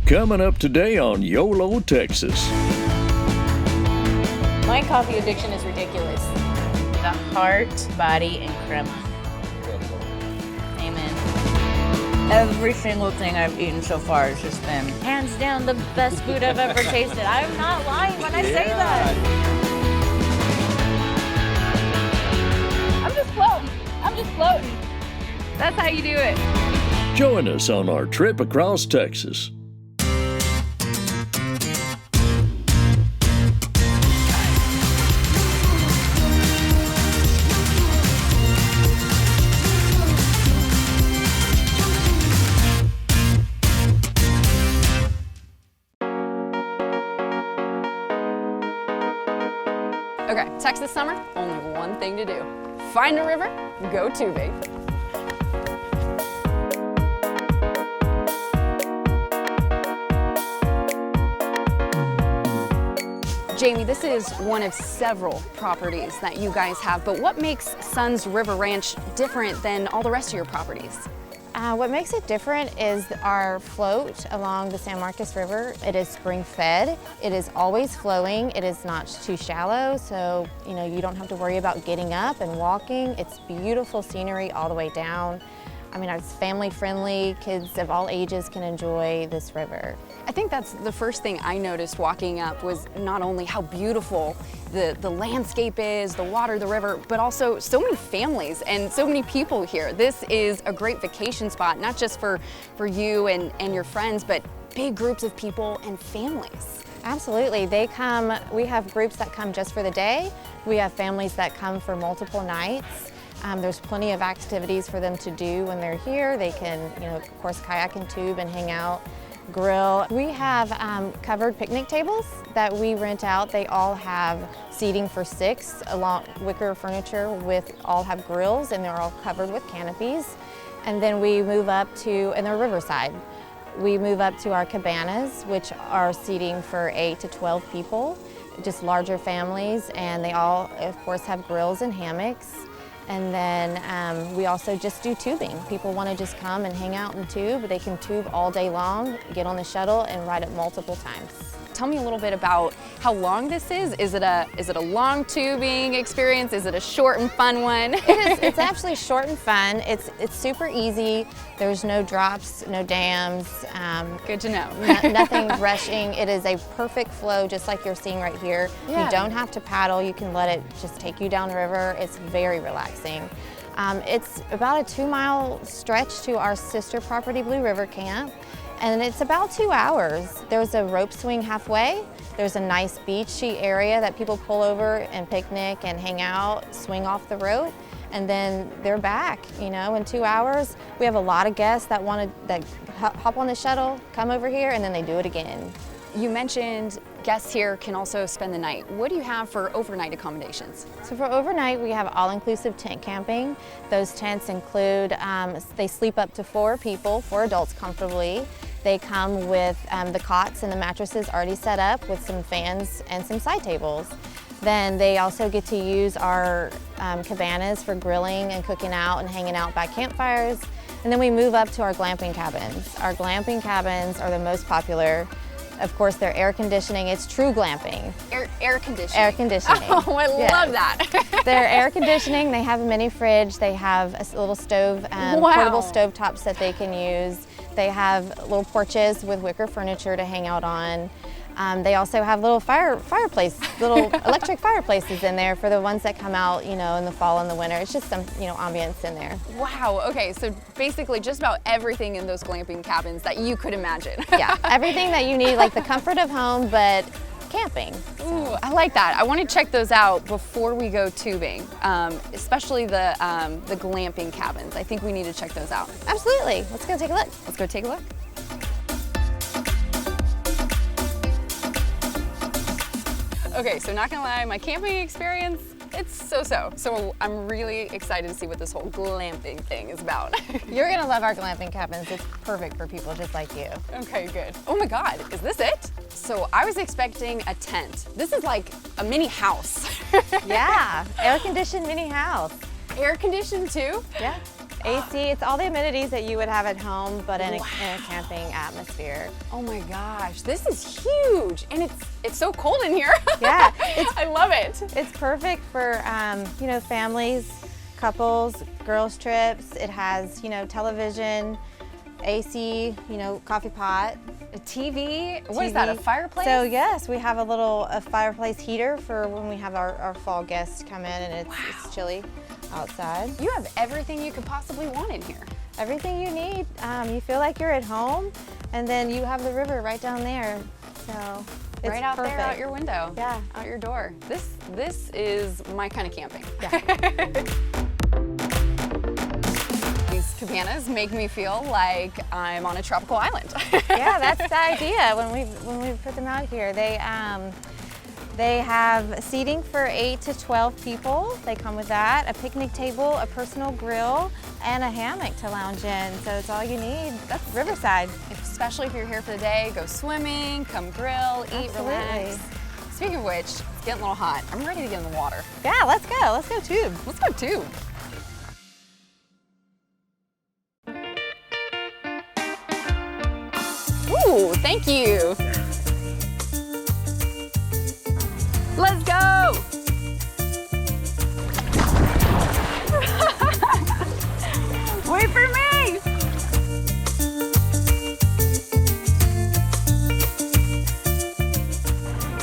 Coming up today on YOLO, Texas. My coffee addiction is ridiculous. The heart, body, and crema. Amen. Every single thing I've eaten so far has just been hands down the best food I've ever tasted. I'm not lying when I say that. I'm just floating. That's how you do it. Join us on our trip across Texas. Okay, Texas summer, only one thing to do. Find a river, go tubing. Jamie, this is one of several properties that you guys have, but what makes Sun's River Ranch different than all the rest of your properties? What makes it different is our float along the San Marcos River. It is spring fed. It is always flowing. It is not too shallow, so you don't have to worry about getting up and walking. It's beautiful scenery all the way down. I mean, it's family friendly. Kids of all ages can enjoy this river. I think that's the first thing I noticed walking up was not only how beautiful the landscape is, the water, the river, but also so many families and so many people here. This is a great vacation spot, not just for you and your friends, but big groups of people and families. Absolutely, they come, we have groups that come just for the day. We have families that come for multiple nights. There's plenty of activities for them to do when they're here. They can, of course, kayak and tube and hang out, grill. We have covered picnic tables that we rent out. They all have seating for 6, along wicker furniture all have grills, and they're all covered with canopies. And then we move up to, and they're riverside. We move up to our cabanas, which are seating for 8 to 12 people, just larger families, and they all, of course, have grills and hammocks. And then we also just do tubing. People want to just come and hang out and tube. They can tube all day long, get on the shuttle, and ride it multiple times. Tell me a little bit about how long this is. Is it a long tubing experience? Is it a short and fun one? It's actually short and fun. It's super easy. There's no drops, no dams. Good to know. Nothing rushing. It is a perfect flow, just like you're seeing right here. Yeah. You don't have to paddle. You can let it just take you downriver. It's very relaxing. It's about a 2-mile stretch to our sister property, Blue River Camp. And it's about 2 hours. There's a rope swing halfway. There's a nice beachy area that people pull over and picnic and hang out, swing off the rope, and then they're back, in 2 hours. We have a lot of guests that hop on the shuttle, come over here, and then they do it again. You mentioned guests here can also spend the night. What do you have for overnight accommodations? So for overnight, we have all-inclusive tent camping. Those tents include, they sleep up to 4 people, 4 adults comfortably. They come with the cots and the mattresses already set up with some fans and some side tables. Then they also get to use our cabanas for grilling and cooking out and hanging out by campfires. And then we move up to our glamping cabins. Our glamping cabins are the most popular. Of course, they're air conditioning. It's true glamping. Air conditioning. Air conditioning. Oh, I love that. They're air conditioning. They have a mini fridge. They have a little stove, portable stove tops that they can use. They have little porches with wicker furniture to hang out on. They also have little little electric fireplaces in there for the ones that come out, in the fall and the winter. It's just some, ambience in there. Wow, okay, so basically just about everything in those glamping cabins that you could imagine. Yeah, everything that you need, like the comfort of home, but camping. Ooh, I like that. I want to check those out before we go tubing, especially the glamping cabins. I think we need to check those out. Absolutely, let's go take a look. Let's go take a look. Okay, so not gonna lie, my camping experience, it's so-so. So I'm really excited to see what this whole glamping thing is about. You're gonna love our glamping cabins. It's perfect for people just like you. Okay, good. Oh my God, is this it? So I was expecting a tent. This is like a mini house. Yeah, air-conditioned mini house. Air-conditioned too? Yeah. AC, it's all the amenities that you would have at home, but in a camping atmosphere. Oh my gosh, this is huge. And it's so cold in here. Yeah. I love it. It's perfect for, you know, families, couples, girls trips. It has, you know, television, AC, you know, coffee pot. A TV? What is that, a fireplace? So yes, we have a fireplace heater for when we have our fall guests come in and it's chilly outside. You have everything you could possibly want in here. Everything you need. You feel like you're at home, and then you have the river right down there. So it's right out perfect. there, out your window. Yeah. Out your door. This is my kind of camping. Yeah. These cabanas make me feel like I'm on a tropical island. Yeah, that's the idea when we put them out here. They have seating for 8 to 12 people. They come with that, a picnic table, a personal grill, and a hammock to lounge in. So it's all you need. That's Riverside. Especially if you're here for the day, go swimming, come grill, eat, Absolutely. relax. Speaking of which, it's getting a little hot. I'm ready to get in the water. Yeah, let's go. Let's go tube. Let's go tube. Ooh, thank you. Let's go! Wait for me!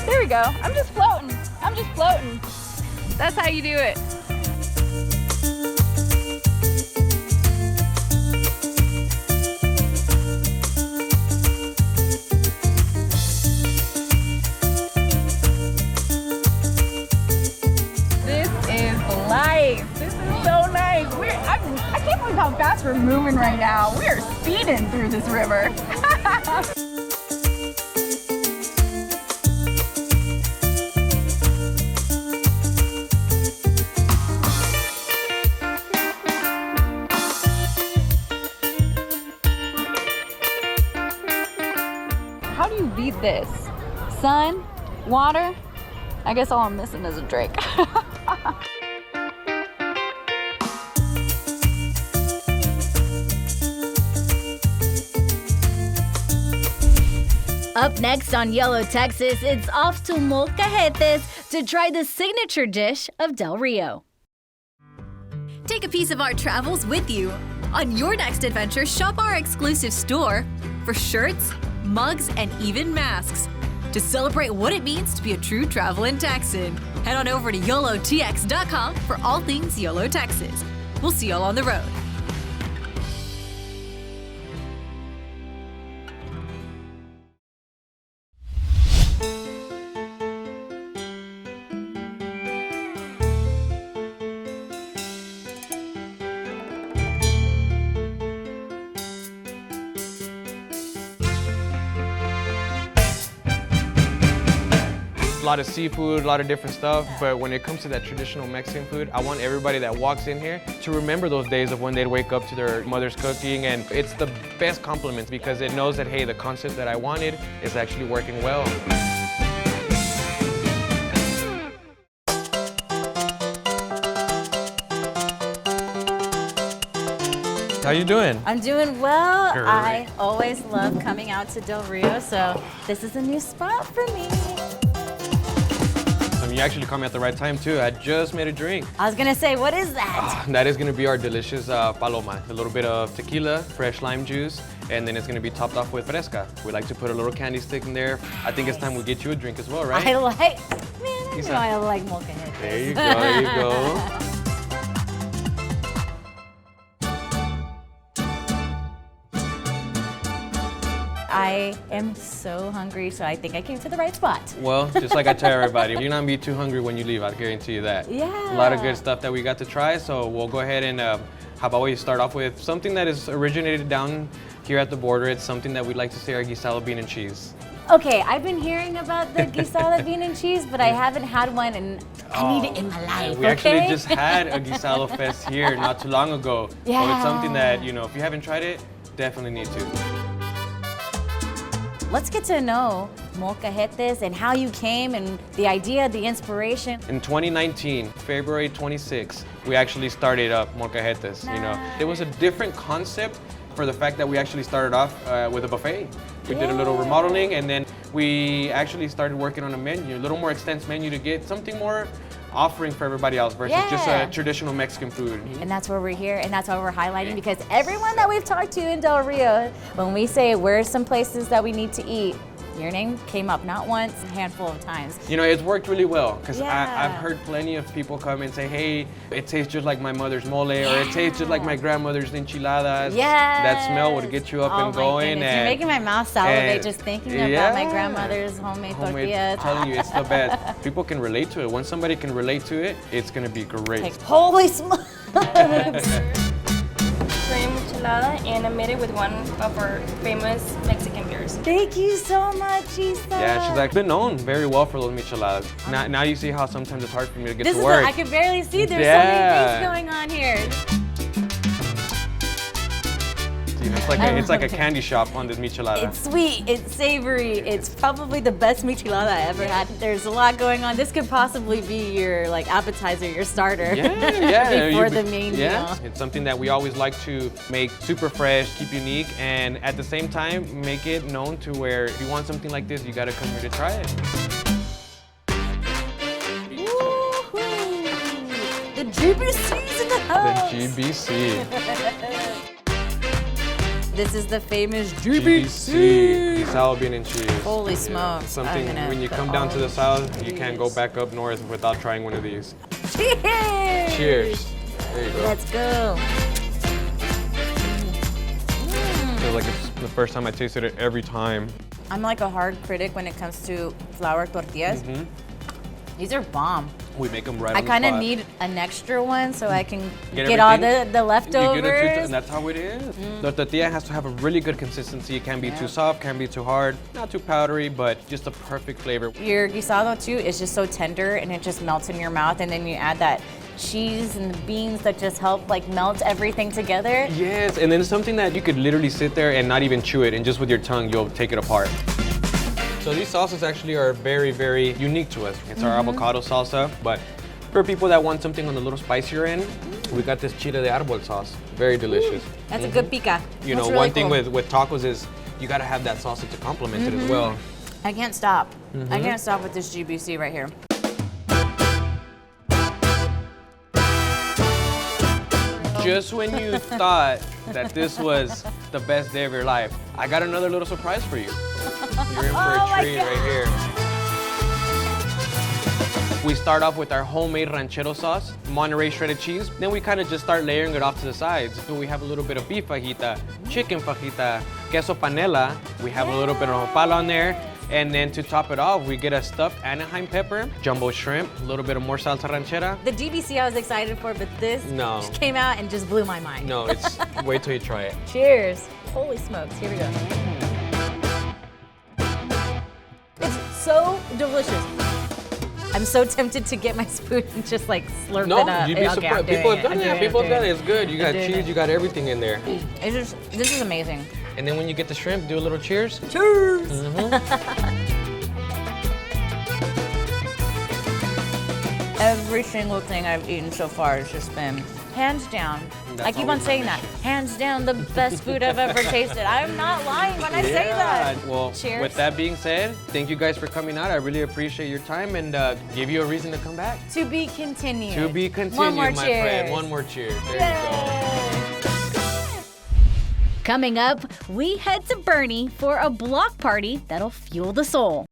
There we go. I'm just floating. I'm just floating. That's how you do it. This is so nice. I can't believe how fast we're moving right now. We are speeding through this river. How do you beat this? Sun, water? I guess all I'm missing is a drink. Up next on YOLO Texas, it's off to Molcajetes to try the signature dish of Del Rio. Take a piece of our travels with you. On your next adventure, shop our exclusive store for shirts, mugs, and even masks. To celebrate what it means to be a true traveling Texan, head on over to YOLOTX.com for all things YOLO Texas. We'll see y'all on the road. A lot of seafood, a lot of different stuff, but when it comes to that traditional Mexican food, I want everybody that walks in here to remember those days of when they'd wake up to their mother's cooking, and it's the best compliment because it knows that, hey, the concept that I wanted is actually working well. How you doing? I'm doing well. Great. I always love coming out to Del Rio, so this is a new spot for me. You actually caught me at the right time too. I just made a drink. I was gonna say, what is that? That is gonna be our delicious paloma. A little bit of tequila, fresh lime juice, and then it's gonna be topped off with fresca. We like to put a little candy stick in there. I think it's time we get you a drink as well, right? I like, man, I like Molcajetes. There you go, there you go. I am so hungry, so I think I came to the right spot. Well, just like I tell everybody, you're not gonna be too hungry when you leave, I guarantee you that. Yeah. A lot of good stuff that we got to try, so we'll go ahead and how about we start off with something that is originated down here at the border. It's something that we like to say our guisado bean and cheese. Okay, I've been hearing about the guisado bean and cheese, but I haven't had one, and I need it in my life. We actually just had a guisado fest here not too long ago. Yeah. So it's something that, you know, if you haven't tried it, definitely need to. Let's get to know Molcajetes and how you came and the idea, the inspiration. In 2019, February 26th, we actually started up Molcajetes. You know, it was a different concept for the fact that we actually started off with a buffet. We did a little remodeling, and then we actually started working on a menu, a little more extensive menu to get something more offering for everybody else versus just a traditional Mexican food. And that's where we're here, and that's why we're highlighting, because everyone that we've talked to in Del Rio, when we say where's some places that we need to eat, your name came up not once, a handful of times. You know, it's worked really well, because I've heard plenty of people come and say, hey, it tastes just like my mother's mole, or it tastes just like my grandmother's enchiladas. That smell would get you up and going. And you're making my mouth salivate just thinking about my grandmother's homemade tortillas. I'm telling you, it's the best. People can relate to it. Once somebody can relate to it, it's gonna be great. Holy smokes! Cream enchilada, and I made it with one of our famous Mexican beers. Thank you so much, Isa. Yeah, she's like been known very well for those micheladas. Now you see how sometimes it's hard for me to get to work. I can barely see. There's so many things going on here. It's like a candy shop on this michelada. It's sweet, it's savory, it's probably the best michelada I ever had. There's a lot going on. This could possibly be your appetizer, your starter. Before the main meal. It's something that we always like to make super fresh, keep unique, and at the same time make it known to where if you want something like this, you gotta come here to try it. Woo-hoo. The GBC's in the house. The GBC. This is the famous GBC. Guisado bean and cheese. Holy smokes. Something when you come down to the south, you can't go back up north without trying one of these. Cheers! Cheers. There you go. Let's go. Feels like it's the first time I tasted it every time. I'm like a hard critic when it comes to flour tortillas. These are bomb. We make them right on the I spot. kind of need an extra one so I can get all the leftovers. You get and that's how it is. The tortilla has to have a really good consistency. It can't be too soft, can't be too hard, not too powdery, but just a perfect flavor. Your guisado too is just so tender and it just melts in your mouth, and then you add that cheese and the beans that just help melt everything together. Yes, and then it's something that you could literally sit there and not even chew it, and just with your tongue you'll take it apart. So these sauces actually are very, very unique to us. It's our avocado salsa, but for people that want something on the little spicier end, we got this chile de árbol sauce. Very delicious. That's a good pica. You know, one thing with tacos is you gotta have that salsa to complement it as well. I can't stop. I can't stop with this GBC right here. Just when you thought that this was the best day of your life, I got another little surprise for you. You're in for a treat right here. We start off with our homemade ranchero sauce, Monterey shredded cheese. Then we kind of just start layering it off to the sides. So we have a little bit of beef fajita, chicken fajita, queso panela. We have a little bit of nopal on there. And then to top it off, we get a stuffed Anaheim pepper, jumbo shrimp, a little bit of more salsa ranchera. The GBC I was excited for, but this just came out and just blew my mind. No, it's wait till you try it. Cheers. Holy smokes, here we go. It's so delicious. I'm so tempted to get my spoon and just slurp it up. No, you'd be surprised. People have done that. People have done it. It's good. You got cheese, you got everything in there. This is amazing. And then when you get the shrimp, do a little cheers. Cheers! Every single thing I've eaten so far has just been hands down. I keep on saying that. Hands down, the best food I've ever tasted. I'm not lying when I say that. Well, cheers. With that being said, thank you guys for coming out. I really appreciate your time and give you a reason to come back. To be continued. To be continued, One more my cheers. friend. One more cheers. There you go. Coming up, we head to Boerne for a block party that'll fuel the soul.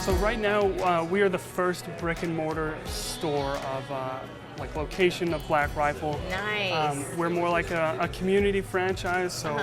So right now, we are the first brick and mortar store of location of Black Rifle. Nice. We're more like a community franchise, so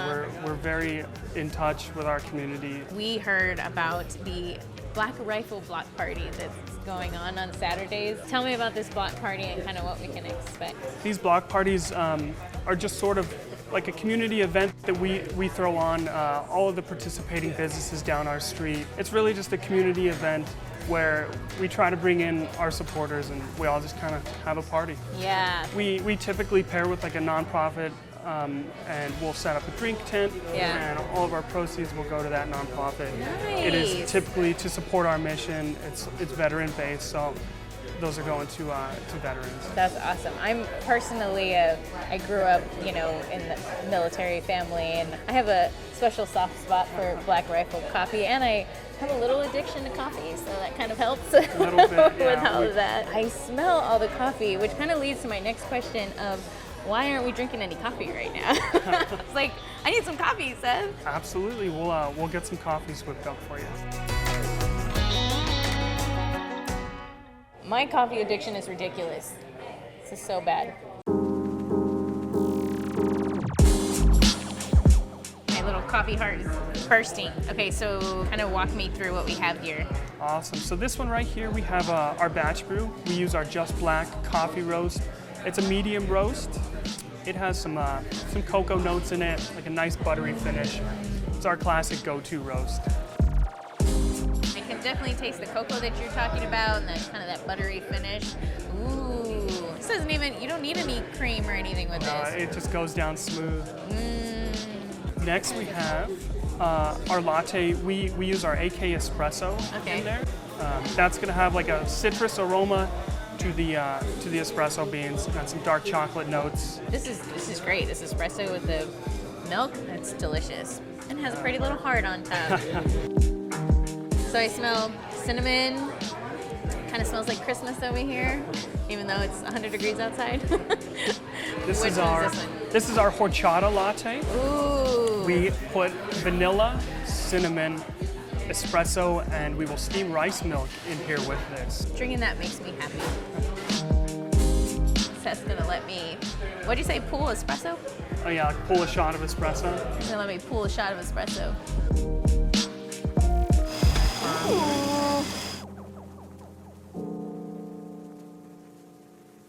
we're very in touch with our community. We heard about the Black Rifle block party that's going on Saturdays. Tell me about this block party and kind of what we can expect. These block parties are just sort of like a community event that we throw on all of the participating businesses down our street. It's really just a community event where we try to bring in our supporters and we all just kind of have a party. Yeah. We typically pair with like a nonprofit and we'll set up a drink tent and all of our proceeds will go to that nonprofit. Nice. It is typically to support our mission. It's veteran based, so those are going to veterans. That's awesome. I'm personally, I grew up, you know, in the military family, and I have a special soft spot for Black Rifle coffee, and I have a little addiction to coffee, so that kind of helps A little bit, with all of that. I smell all the coffee, which kind of leads to my next question of why aren't we drinking any coffee right now? It's like, I need some coffee, Seth. Absolutely, we'll get some coffees whipped up for you. My coffee addiction is ridiculous. This is so bad. My little coffee heart is bursting. Okay, so kind of walk me through what we have here. Awesome. So this one right here, we have our batch brew. We use our Just Black coffee roast. It's a medium roast. It has some cocoa notes in it, like a nice buttery finish. It's our classic go-to roast. I can definitely taste the cocoa that you're talking about and that kind of that buttery finish. Ooh, this doesn't even, you don't need any cream or anything with this. It just goes down smooth. Next we have our latte. We use our AK espresso in there. That's gonna have like a citrus aroma to the espresso beans and some dark chocolate notes. This is great. This espresso with the milk, that's delicious. And it has a pretty little heart on top. So I smell cinnamon. Kind of smells like Christmas over here, even though it's 100 degrees outside. This is our horchata latte. Ooh. We put vanilla, cinnamon, espresso, and we will steam rice milk in here with this. Drinking that makes me happy. Seth's gonna let me, what'd you say, pool espresso? Oh yeah, pull a shot of espresso. He's gonna let me pull a shot of espresso.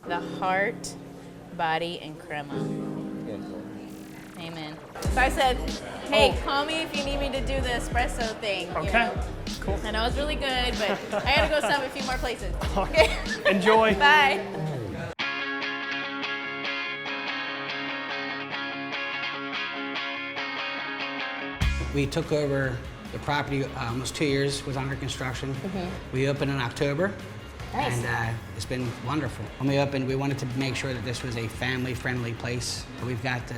The heart, body, and crema. Amen. So I said, hey, call me if you need me to do the espresso thing. Okay, you know? cool. I know it's really good, but I gotta go stop at a few more places. Okay. Enjoy. Bye. We took over the property almost 2 years, was under construction. We opened in October. Nice. And it's been wonderful. When we opened, we wanted to make sure that this was a family-friendly place. We've got the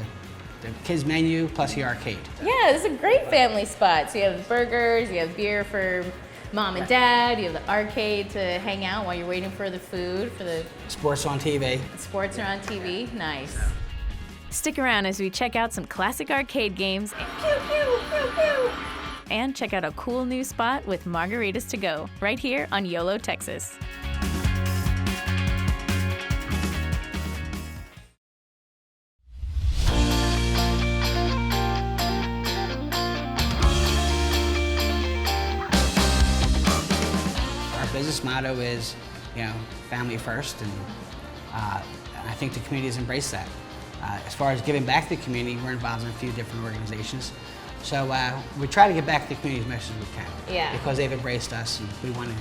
kids menu plus the arcade. Yeah, this is a great family spot. So you have burgers, you have beer for mom and dad, you have the arcade to hang out while you're waiting for the food, for the Sports on TV. sports are on TV. Nice. Stick around as we check out some classic arcade games and check out a cool new spot with margaritas to go right here on YOLO, Texas. Our business motto is, family first, and I think the community has embraced that. As far as giving back to the community, we're involved in a few different organizations. So we try to get back to the community as much as we can. Yeah. Because they've embraced us and we want to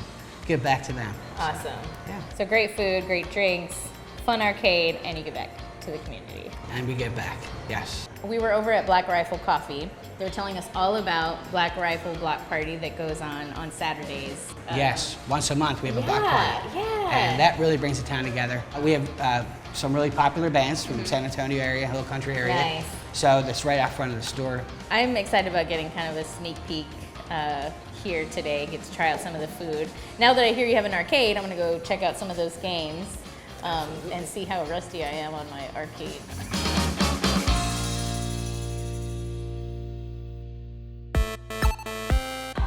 give back to them. Awesome. Yeah. So great food, great drinks, fun arcade, and you give back to the community. And we give back, yes. We were over at Black Rifle Coffee. They were telling us all about Black Rifle Block Party that goes on Saturdays. Yes, once a month we have a block party. Yeah. And that really brings the town together. We have some really popular bands from the San Antonio area, Hill Country area. Nice. So that's right out front of the store. I'm excited about getting kind of a sneak peek here today, get to try out some of the food. Now that I hear you have an arcade, I'm gonna go check out some of those games and see how rusty I am on my arcade.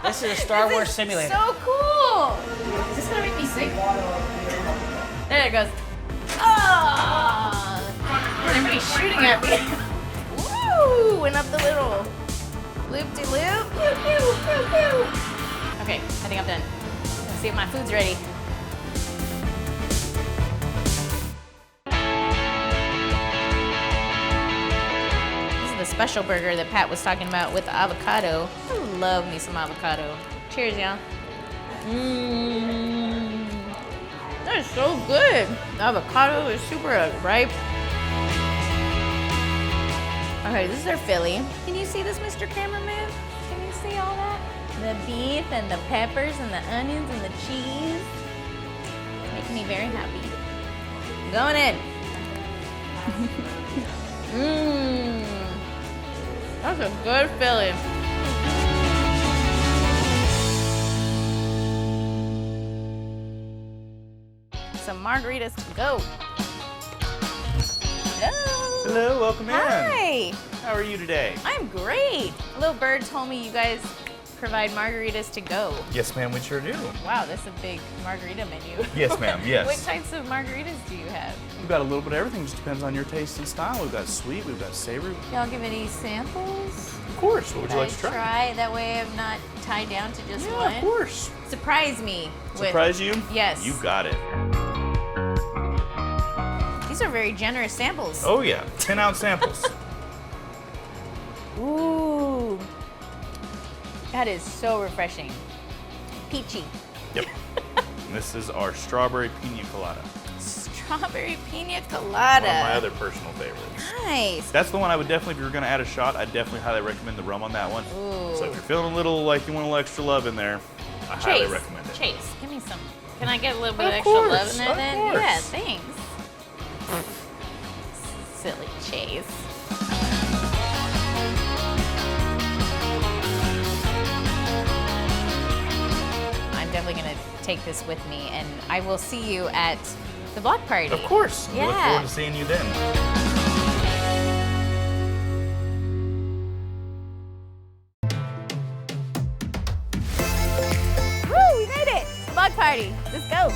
This is a Star Wars simulator. So cool! Is this gonna make me sick? There it goes. Oh! Everybody's shooting at me. Woo! Went up the little loop-de-loop. Pew, pew, pew, pew. Okay, I think I'm done. Let's see if my food's ready. This is the special burger that Pat was talking about with the avocado. I love me some avocado. Cheers, y'all. That is so good. The avocado is super ripe. Okay, this is our Philly. Can you see this, Mr. Cameraman? Can you see all that? The beef and the peppers and the onions and the cheese. Making me very happy. Going in. That's a good Philly. Some margaritas to go. Hello. Hello, welcome in. Hi. How are you today? I'm great. Little Bird told me you guys provide margaritas to go. Yes, ma'am, we sure do. Wow, that's a big margarita menu. Yes, ma'am, yes. What types of margaritas do you have? We've got a little bit of everything, just depends on your taste and style. We've got sweet, we've got savory. Y'all give any samples? Of course, what would you like to try? That way I'm not tied down to just Yeah, one. of course. Surprise me. Surprise you? Yes. You got it. These are very generous samples. Oh yeah, 10-ounce samples. Ooh. That is so refreshing. Peachy. Yep. This is our strawberry pina colada. Strawberry pina colada. One of my other personal favorites. Nice. That's the one I would definitely, if you were gonna add a shot, I'd definitely highly recommend the rum on that one. Ooh. So if you're feeling a little like you want a little extra love in there, I highly recommend it. Chase, give me some. Can I get a little bit Of extra course, love in there of then? course. Yeah, thanks. Silly Chase. I'm definitely gonna take this with me, and I will see you at the block party. Of course. We look forward to seeing you then. Woo, we made it! Block party. Let's go.